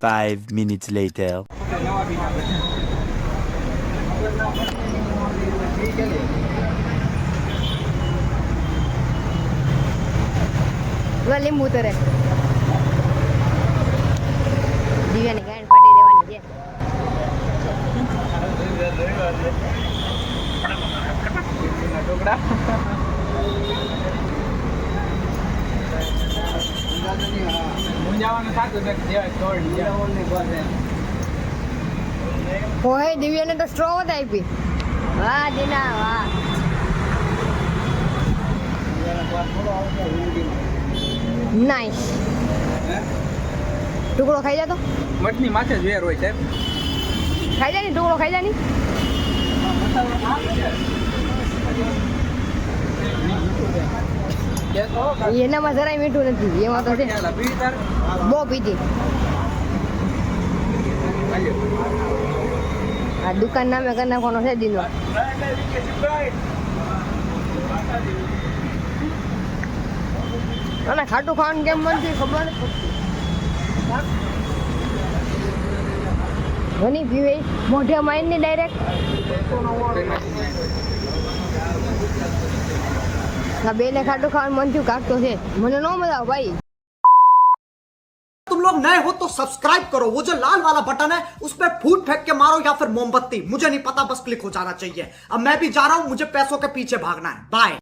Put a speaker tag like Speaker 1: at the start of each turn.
Speaker 1: 5 minutes later.
Speaker 2: લીંબુ તરે દિવ્યાની ગાયન પાટી રહેવાની છે. ઓહે દિવ્યાને તો સ્ટ્રો જ આપી. વાહ દીના વાહ. નાઈસ. ટુકડો ખાઈ જા તો
Speaker 3: મઠની માથે જ વેર હોય છે.
Speaker 2: ખાઈ જા ને ટુકડો ખાઈ જા ની. એનામાં જરાય મીઠું નથી. એમાં તો છે બહુ પીધી. આ દુકાન નામે કરી નાખવાનો છે દીનો. અને ખાટું ખાવાનું કેમ મન થયું ખબર ઘણી પીવે મોઢે માઇન ની ડાયરેક્ટ. બેને ખાટું ખાવાનું મન થયું કાઢતો છે. મને નો મજા આવે ભાઈ.
Speaker 4: तुम लोग नए हो तो सब्सक्राइब करो, वो जो लाल वाला बटन है उस पर फूट फेंक के मारो या फिर मोमबत्ती, मुझे नहीं पता, बस क्लिक हो जाना चाहिए. अब मैं भी जा रहा हूं, मुझे पैसों के पीछे भागना है. बाय.